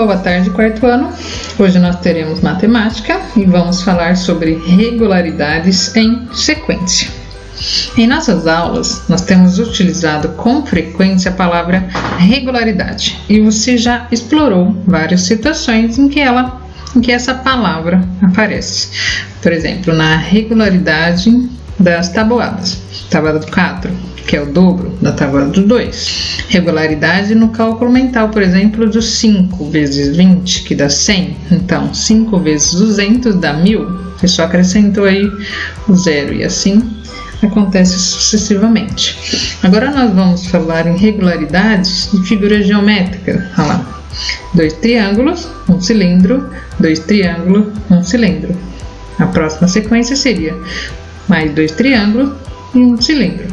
Boa tarde, quarto ano. Hoje nós teremos matemática e vamos falar sobre regularidades em sequência. Em nossas aulas, nós temos utilizado com frequência a palavra regularidade e você já explorou várias situações em que essa palavra aparece. Por exemplo, na regularidade das tabuadas, tabuada do 4, que é o dobro da tabuada do 2. Regularidade no cálculo mental, por exemplo, do 5 vezes 20, que dá 100. Então, 5 vezes 200 dá 1000. Você só acrescentou aí o zero e assim acontece sucessivamente. Agora nós vamos falar em regularidades de figuras geométricas. Olha lá. 2 triângulos, um cilindro, 2 triângulos, um cilindro. A próxima sequência seria mais 2 triângulos e um cilindro.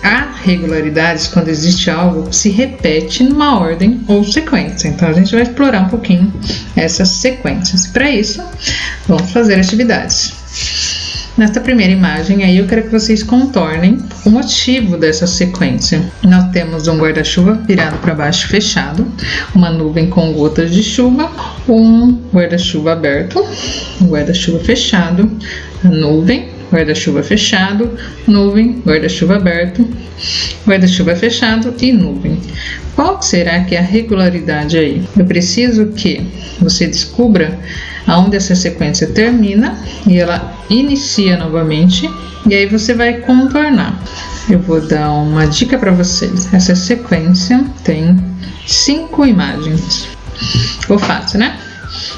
Há regularidades quando existe algo que se repete numa ordem ou sequência. Então, a gente vai explorar um pouquinho essas sequências. Para isso, vamos fazer atividades. Nesta primeira imagem aí, eu quero que vocês contornem o motivo dessa sequência. Nós temos um guarda-chuva virado para baixo fechado, uma nuvem com gotas de chuva, um guarda-chuva aberto, um guarda-chuva fechado, a nuvem, guarda-chuva fechado, nuvem, guarda-chuva aberto, guarda-chuva fechado e nuvem. Qual será que é a regularidade aí? Eu preciso que você descubra aonde essa sequência termina e ela inicia novamente, e aí você vai contornar. Eu vou dar uma dica para vocês. Essa sequência tem 5 imagens. Ficou fácil, né?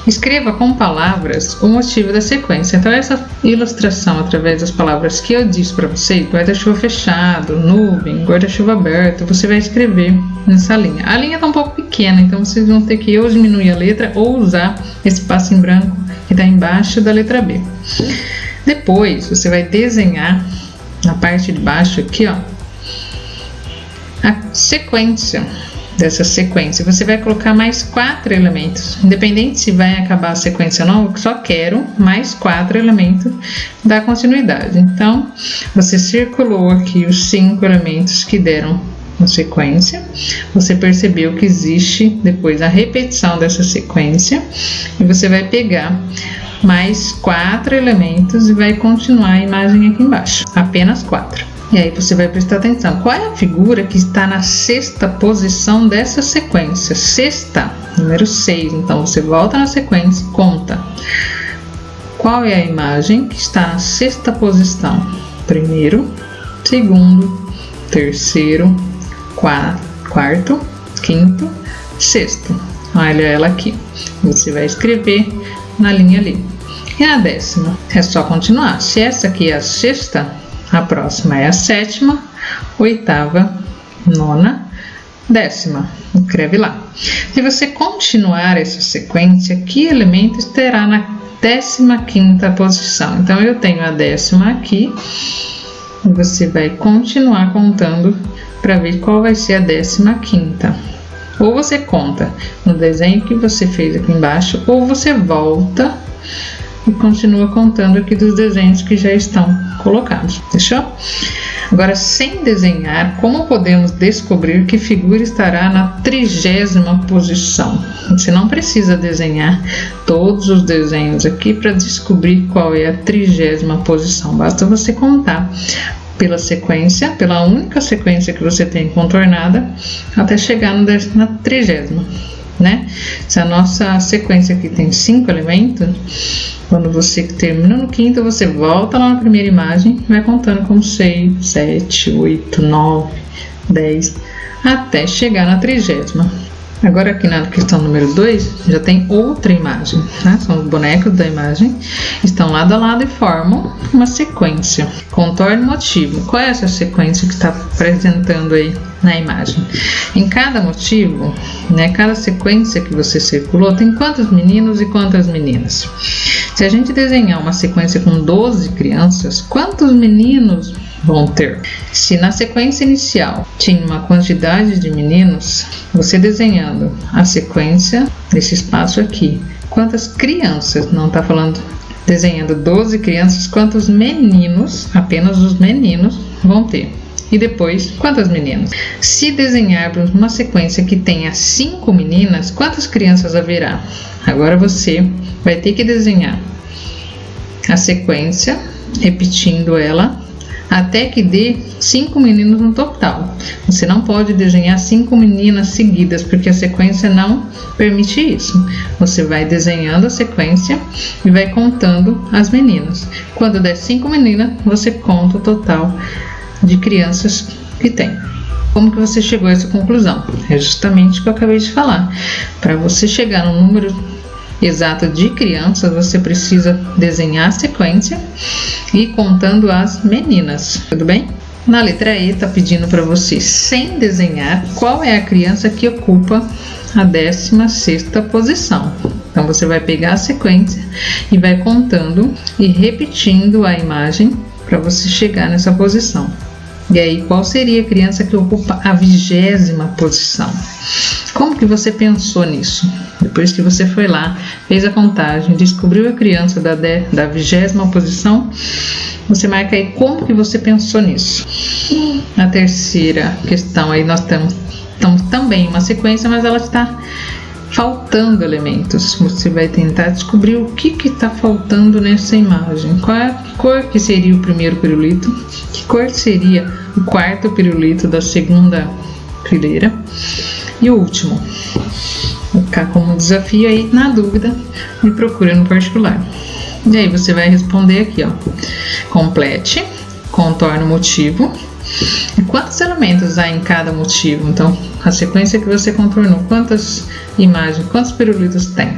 Escreva com palavras o motivo da sequência. Então, essa ilustração através das palavras que eu disse para vocês, guarda-chuva fechado, nuvem, guarda-chuva aberto, você vai escrever nessa linha. A linha está um pouco pequena, então vocês vão ter que ou diminuir a letra ou usar esse espaço em branco que está embaixo da letra B. Depois, você vai desenhar na parte de baixo aqui, ó, a sequência dessa sequência. Você vai colocar mais 4 elementos, independente se vai acabar a sequência ou não, eu só quero mais 4 elementos da continuidade. Então, você circulou aqui os 5 elementos que deram a sequência, você percebeu que existe depois a repetição dessa sequência, e você vai pegar mais 4 elementos e vai continuar a imagem aqui embaixo, apenas 4. E aí você vai prestar atenção, qual é a figura que está na 6ª posição dessa sequência? Sexta, número 6, então você volta na sequência e conta. Qual é a imagem que está na 6ª posição? Primeiro, segundo, terceiro, quarto, quinto, sexto. Olha ela aqui, você vai escrever na linha ali. E a 10ª? É só continuar, se essa aqui é a 6ª, a próxima é a 7ª, 8ª, 9ª, 10ª. Escreve lá. Se você continuar essa sequência, que elemento estará na 15ª posição? Então, eu tenho a 10ª aqui. E você vai continuar contando para ver qual vai ser a 15ª. Ou você conta no desenho que você fez aqui embaixo, ou você volta e continua contando aqui dos desenhos que já estão colocados. Fechou? Agora, sem desenhar, como podemos descobrir que figura estará na 30ª posição? Você não precisa desenhar todos os desenhos aqui para descobrir qual é a 30ª posição. Basta você contar pela sequência, pela única sequência que você tem contornada, até chegar na 30ª. Né? Se a nossa sequência aqui tem 5 elementos, quando você termina no 5º, você volta lá na primeira imagem e vai contando como 6, 7, 8, 9, 10, até chegar na 30ª. Agora aqui na questão número 2, já tem outra imagem, né? São os bonecos da imagem, estão lado a lado e formam uma sequência. Contorne o motivo. Qual é essa sequência que está apresentando aí na imagem? Em cada motivo, né, cada sequência que você circulou, tem quantos meninos e quantas meninas? Se a gente desenhar uma sequência com 12 crianças, quantos meninos vão ter? Se na sequência inicial tinha uma quantidade de meninos, você desenhando a sequência desse espaço aqui, quantas crianças, não está falando, desenhando 12 crianças, quantos meninos, apenas os meninos, vão ter? e depois quantas meninas. Se desenharmos uma sequência que tenha 5 meninas, quantas crianças haverá? Agora você vai ter que desenhar a sequência, repetindo ela, até que dê 5 meninos no total. Você não pode desenhar 5 meninas seguidas, porque a sequência não permite isso. Você vai desenhando a sequência e vai contando as meninas. Quando der 5 meninas, você conta o total de crianças que tem. Como que você chegou a essa conclusão? É justamente o que eu acabei de falar. Para você chegar no número exato de crianças, você precisa desenhar a sequência e contando as meninas, tudo bem? Na letra E está pedindo para você, sem desenhar, qual é a criança que ocupa a 16ª posição. Então você vai pegar a sequência e vai contando e repetindo a imagem para você chegar nessa posição. E aí, qual seria a criança que ocupa a 20ª posição? Como que você pensou nisso? Depois que você foi lá, fez a contagem, descobriu a criança da 20ª posição, você marca aí como que você pensou nisso. Na terceira questão aí nós temos também uma sequência, mas ela está faltando elementos. Você vai tentar descobrir o que está faltando nessa imagem. Qual é a cor que seria o primeiro pirulito? Que cor seria o quarto pirulito da segunda fileira? E o último. Vou ficar como desafio aí, na dúvida, me procura no particular. E aí você vai responder aqui, ó. Complete, contorne o motivo. E quantos elementos há em cada motivo? Então, a sequência que você contornou, quantas imagens, quantos pirulitos tem?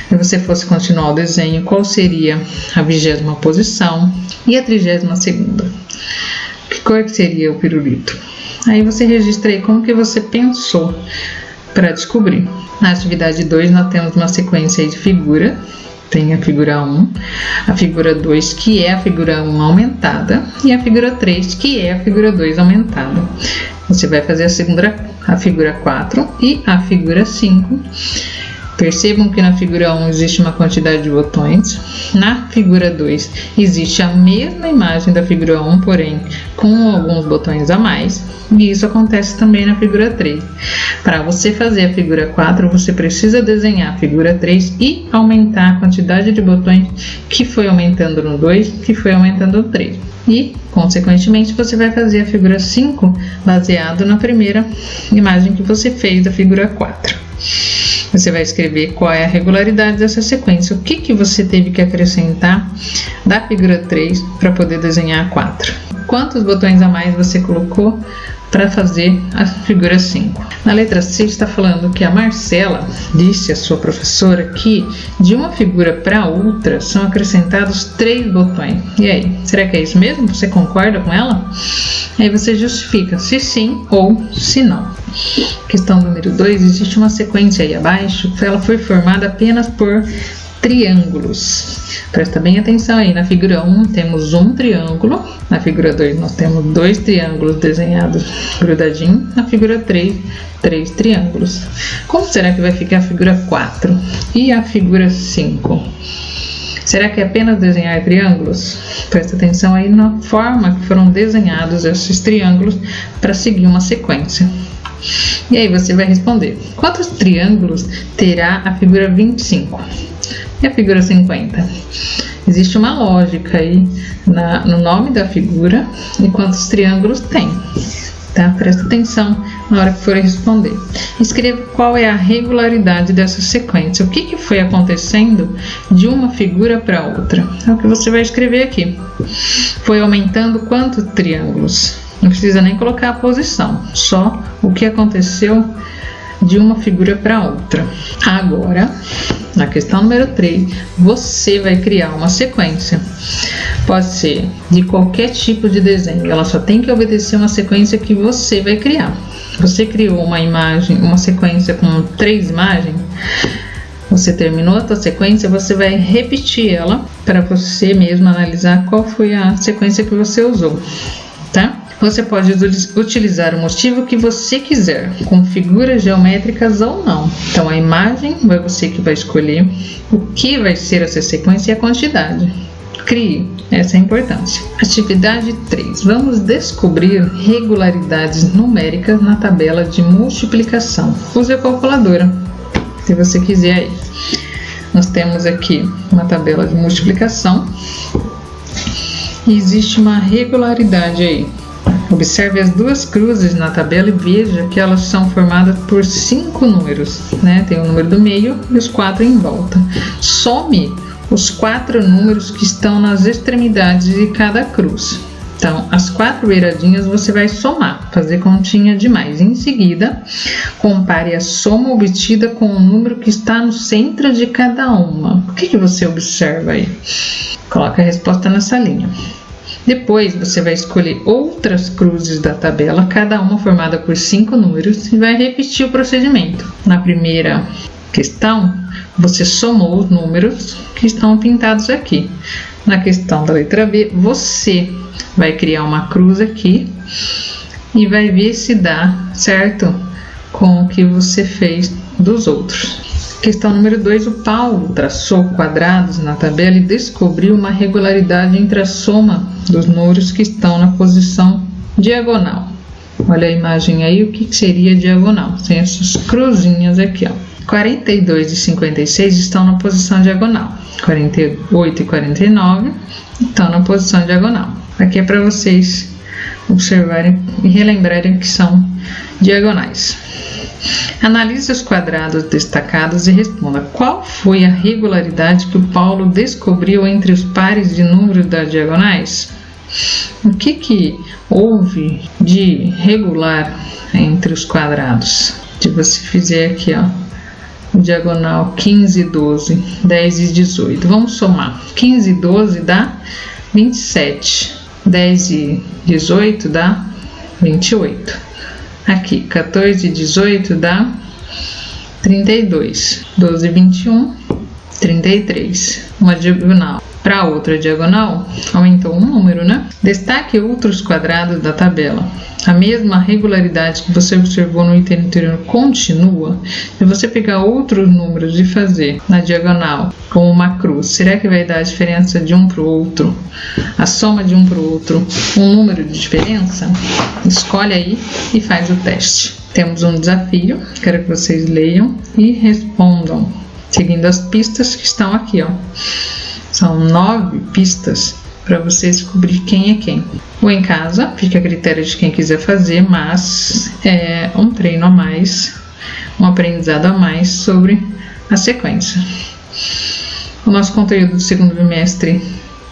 Se você fosse continuar o desenho, qual seria a 20ª posição e a 32ª? Que cor que seria o pirulito? Aí você registra aí como que você pensou para descobrir. Na atividade 2 nós temos uma sequência aí de figura. Tem a figura 1, a figura 2, que é a figura 1 aumentada, e a figura 3, que é a figura 2 aumentada. Você vai fazer a figura 4 e a figura 5. Percebam que na figura 1 existe uma quantidade de botões. Na figura 2 existe a mesma imagem da figura 1, porém com alguns botões a mais. E isso acontece também na figura 3. Para você fazer a figura 4, você precisa desenhar a figura 3 e aumentar a quantidade de botões que foi aumentando no 2, que foi aumentando no 3. E, consequentemente, você vai fazer a figura 5 baseado na primeira imagem que você fez da figura 4. Você vai escrever qual é a regularidade dessa sequência, o que você teve que acrescentar da figura 3 para poder desenhar a 4. Quantos botões a mais você colocou para fazer a figura 5. Na letra C está falando que a Marcela disse à sua professora que de uma figura para outra são acrescentados 3 botões. E aí, será que é isso mesmo? Você concorda com ela? Aí você justifica se sim ou se não. Questão número 2, existe uma sequência aí abaixo, ela foi formada apenas por triângulos. Presta bem atenção aí, na figura 1 temos um triângulo, na figura 2 nós temos 2 triângulos desenhados grudadinho, na figura 3, 3 triângulos. Como será que vai ficar a figura 4 e a figura 5? Será que é apenas desenhar triângulos? Presta atenção aí na forma que foram desenhados esses triângulos para seguir uma sequência. E aí você vai responder, quantos triângulos terá a figura 25? E a figura 50? Existe uma lógica aí no nome da figura e quantos triângulos tem. Tá? Presta atenção na hora que for responder. Escreva qual é a regularidade dessa sequência. O que foi acontecendo de uma figura para outra? É o que você vai escrever aqui. Foi aumentando quantos triângulos? Não precisa nem colocar a posição, só o que aconteceu de uma figura para outra. Agora, na questão número 3, você vai criar uma sequência. Pode ser de qualquer tipo de desenho, ela só tem que obedecer uma sequência que você vai criar. Você criou uma imagem, uma sequência com 3 imagens, você terminou a sua sequência, você vai repetir ela para você mesmo analisar qual foi a sequência que você usou, tá? Você pode utilizar o motivo que você quiser, com figuras geométricas ou não. Então, a imagem vai você que vai escolher o que vai ser essa sequência e a quantidade. Crie Essa é a importância. Atividade 3. Vamos descobrir regularidades numéricas na tabela de multiplicação. Use a calculadora, se você quiser aí. Nós temos aqui uma tabela de multiplicação e existe uma regularidade aí. Observe as duas cruzes na tabela e veja que elas são formadas por 5 números, né? Tem o número do meio e os 4 em volta. Some os 4 números que estão nas extremidades de cada cruz. Então, as 4 beiradinhas você vai somar, fazer continha de mais. Em seguida, compare a soma obtida com o número que está no centro de cada uma. O que você observa aí? Coloca a resposta nessa linha. Depois, você vai escolher outras cruzes da tabela, cada uma formada por 5 números, e vai repetir o procedimento. Na primeira questão, você somou os números que estão pintados aqui. Na questão da letra B, você vai criar uma cruz aqui e vai ver se dá certo com o que você fez dos outros. Questão número 2, o Paulo traçou quadrados na tabela e descobriu uma regularidade entre a soma dos números que estão na posição diagonal. Olha a imagem aí, o que seria diagonal? Tem essas cruzinhas aqui, ó. 42 e 56 estão na posição diagonal. 48 e 49 estão na posição diagonal. Aqui é para vocês observarem e relembrarem que são diagonais. Analise os quadrados destacados e responda qual foi a regularidade que o Paulo descobriu entre os pares de números das diagonais. O que houve de regular entre os quadrados? Se você fizer aqui, ó, diagonal 15 e 12, 10 e 18. Vamos somar. 15 e 12 dá 27. 10 e 18 dá 28. Aqui, 14 e 18 dá 32. 12 e 21, 33. Uma diagonal para outra diagonal, aumentou um número, né? Destaque outros quadrados da tabela. A mesma regularidade que você observou no item anterior continua. Se você pegar outros números e fazer na diagonal com uma cruz, será que vai dar a diferença de um para o outro? A soma de um para o outro, um número de diferença? Escolhe aí e faz o teste. Temos um desafio, quero que vocês leiam e respondam, seguindo as pistas que estão aqui, ó. São 9 pistas para você descobrir quem é quem. Ou em casa, fica a critério de quem quiser fazer, mas é um treino a mais, um aprendizado a mais sobre a sequência. O nosso conteúdo do segundo bimestre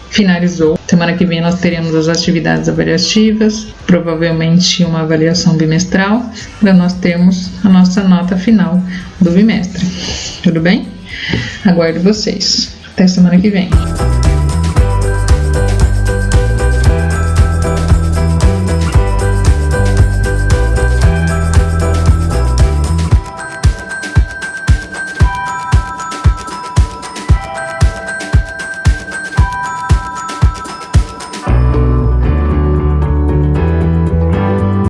finalizou. Semana que vem nós teremos as atividades avaliativas, provavelmente uma avaliação bimestral, para nós termos a nossa nota final do bimestre. Tudo bem? Aguardo vocês. Até semana que vem.